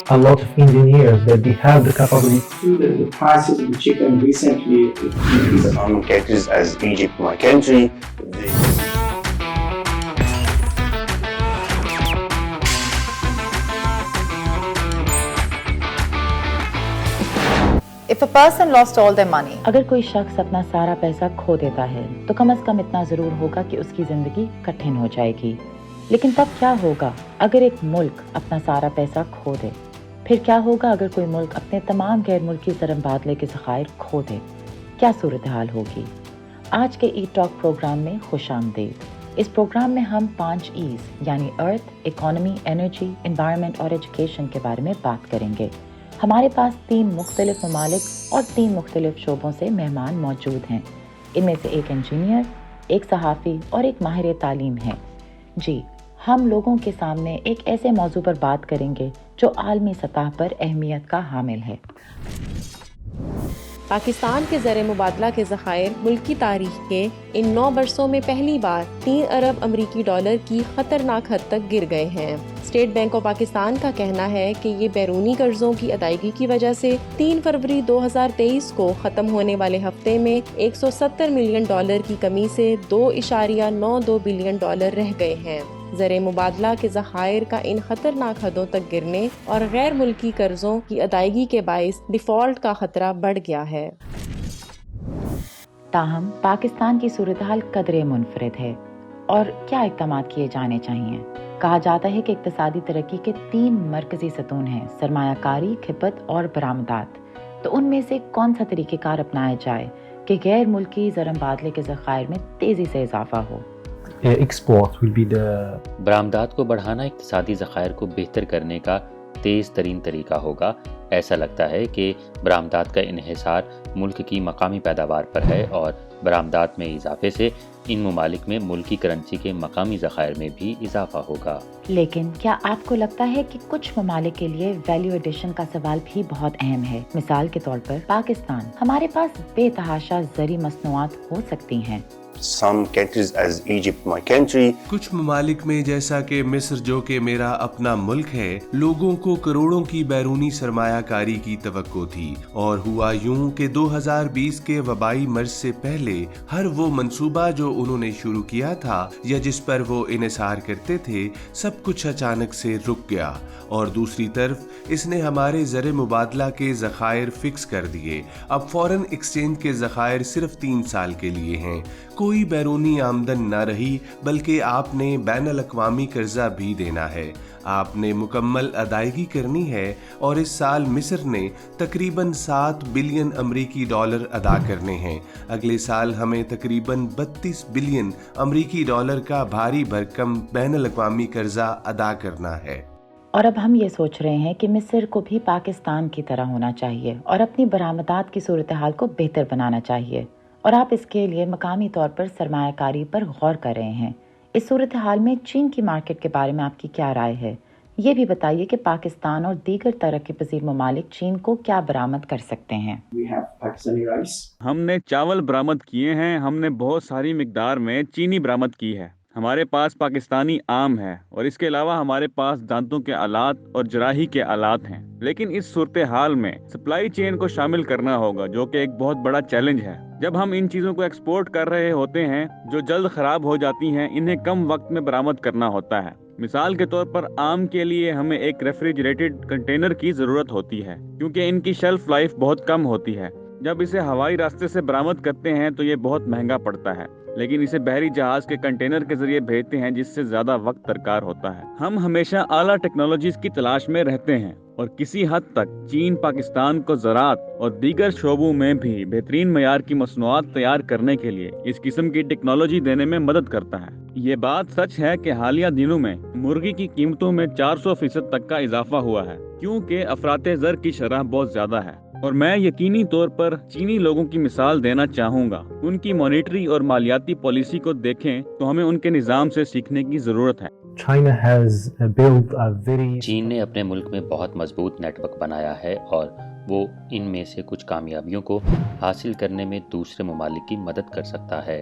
a lot of engineers that they have the capability. The prices of chicken recently increased. Some countries as Egypt, my country, they If a person lost all their money, اگر کوئی شخص اپنا سارا پیسہ کھو دیتا ہے تو کم از کم اتنا ضرور ہوگا کہ اس کی زندگی کٹھن ہو جائے گی. لیکن تب کیا ہوگا اگر ایک ملک اپنا سارا پیسہ کھو دے؟ پھر کیا ہوگا اگر کوئی ملک اپنے تمام غیر ملکی زر مبادلے کے ذخائر کھو دے؟ کیا صورتحال ہوگی؟ آج کے ای ٹاک پروگرام میں خوش آمدید. اس پروگرام میں ہم 5 ایز یعنی ارتھ، اکانومی، انرجی، انوائرمنٹ اور ایجوکیشن کے بارے میں بات کریں گے. ہمارے پاس 3 مختلف ممالک اور 3 مختلف شعبوں سے مہمان موجود ہیں. ان میں سے ایک انجینئر، ایک صحافی اور ایک ماہر تعلیم ہے. جی، ہم لوگوں کے سامنے ایک ایسے موضوع پر بات کریں گے جو عالمی سطح پر اہمیت کا حامل ہے. پاکستان کے زر مبادلہ کے ذخائر ملکی تاریخ کے ان 9 برسوں میں پہلی بار 3 ارب امریکی ڈالر کی خطرناک حد تک گر گئے ہیں. اسٹیٹ بینک آف پاکستان کا کہنا ہے کہ یہ بیرونی قرضوں کی ادائیگی کی وجہ سے 3 فروری 2023 کو ختم ہونے والے ہفتے میں 170 ملین ڈالر کی کمی سے 2.92 بلین ڈالر رہ گئے ہیں. زر مبادلہ کے ذخائر کا ان خطرناک حدوں تک گرنے اور غیر ملکی قرضوں کی ادائیگی کے باعث ڈیفالٹ کا خطرہ بڑھ گیا ہے. تاہم پاکستان کی صورتحال قدرے منفرد ہے اور کیا اقدامات کیے جانے چاہیے؟ کہا جاتا ہے کہ اقتصادی ترقی کے 3 مرکزی ستون ہیں: سرمایہ کاری، کھپت اور برآمدات. تو ان میں سے کون سا طریقہ کار اپنایا جائے کہ غیر ملکی زر مبادلے کے ذخائر میں تیزی سے اضافہ ہو؟ Export will be the برآمدات کو بڑھانا اقتصادی ذخائر کو بہتر کرنے کا تیز ترین طریقہ ہوگا. ایسا لگتا ہے کہ برآمدات کا انحصار ملک کی مقامی پیداوار پر ہے اور برآمدات میں اضافے سے ان ممالک میں ملکی کرنسی کے مقامی ذخائر میں بھی اضافہ ہوگا. لیکن کیا آپ کو لگتا ہے کہ کچھ ممالک کے لیے ویلیو ایڈیشن کا سوال بھی بہت اہم ہے؟ مثال کے طور پر پاکستان. ہمارے پاس بے تحاشا زرعی مصنوعات ہو سکتی ہیں. some countries as Egypt, my country, کچھ ممالک میں جیسا کہ مصر جو کہ میرا اپنا ملک ہے، لوگوں کو کروڑوں کی بیرونی سرمایہ کاری کی توقع تھی اور ہوا یوں کہ 2020 کے وبائی مرض سے پہلے ہر وہ منصوبہ جو انہوں نے شروع کیا تھا یا جس پر وہ انحصار کرتے تھے سب کچھ اچانک سے رک گیا. اور دوسری طرف اس نے ہمارے زر مبادلہ کے ذخائر فکس کر دیے. اب فورن ایکسچینج کے ذخائر صرف 3 سال کے لیے ہیں. کوئی بیرونی آمدن نہ رہی بلکہ آپ نے بین الاقوامی قرضہ بھی دینا ہے. آپ نے مکمل ادائیگی کرنی ہے اور اس سال مصر نے تقریباً 7 بلین امریکی ڈالر ادا کرنے ہیں. اگلے سال ہمیں تقریباً 32 بلین امریکی ڈالر کا بھاری بھرکم بین الاقوامی قرضہ ادا کرنا ہے. اور اب ہم یہ سوچ رہے ہیں کہ مصر کو بھی پاکستان کی طرح ہونا چاہیے اور اپنی برآمدات کی صورتحال کو بہتر بنانا چاہیے. اور آپ اس کے لیے مقامی طور پر سرمایہ کاری پر غور کر رہے ہیں. اس صورتحال میں چین کی مارکیٹ کے بارے میں آپ کی کیا رائے ہے؟ یہ بھی بتائیے کہ پاکستان اور دیگر ترقی پذیر ممالک چین کو کیا برآمد کر سکتے ہیں؟ We have Pakistani rice. ہم نے چاول برآمد کیے ہیں. ہم نے بہت ساری مقدار میں چینی برآمد کی ہے. ہمارے پاس پاکستانی آم ہے اور اس کے علاوہ ہمارے پاس دانتوں کے آلات اور جراحی کے آلات ہیں. لیکن اس صورتحال میں سپلائی چین کو شامل کرنا ہوگا جو کہ ایک بہت بڑا چیلنج ہے. جب ہم ان چیزوں کو ایکسپورٹ کر رہے ہوتے ہیں جو جلد خراب ہو جاتی ہیں، انہیں کم وقت میں برآمد کرنا ہوتا ہے. مثال کے طور پر آم کے لیے ہمیں ایک ریفریجریٹڈ کنٹینر کی ضرورت ہوتی ہے کیونکہ ان کی شیلف لائف بہت کم ہوتی ہے. جب اسے ہوائی راستے سے برآمد کرتے ہیں تو یہ بہت مہنگا پڑتا ہے، لیکن اسے بحری جہاز کے کنٹینر کے ذریعے بھیجتے ہیں جس سے زیادہ وقت درکار ہوتا ہے. ہم ہمیشہ اعلیٰ ٹیکنالوجیز کی تلاش میں رہتے ہیں اور کسی حد تک چین پاکستان کو زراعت اور دیگر شعبوں میں بھی بہترین معیار کی مصنوعات تیار کرنے کے لیے اس قسم کی ٹیکنالوجی دینے میں مدد کرتا ہے. یہ بات سچ ہے کہ حالیہ دنوں میں مرغی کی قیمتوں میں 400% تک کا اضافہ ہوا ہے کیونکہ افراط زر کی شرح بہت زیادہ ہے. اور میں یقینی طور پر چینی لوگوں کی مثال دینا چاہوں گا. ان کی مانیٹری اور مالیاتی پالیسی کو دیکھیں تو ہمیں ان کے نظام سے سیکھنے کی ضرورت ہے. China has built a very چین نے اپنے ملک میں بہت مضبوط نیٹ ورک بنایا ہے اور وہ ان میں سے کچھ کامیابیوں کو حاصل کرنے میں دوسرے ممالک کی مدد کر سکتا ہے.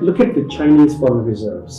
Look at the Chinese foreign reserves.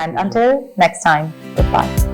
And until next time, goodbye.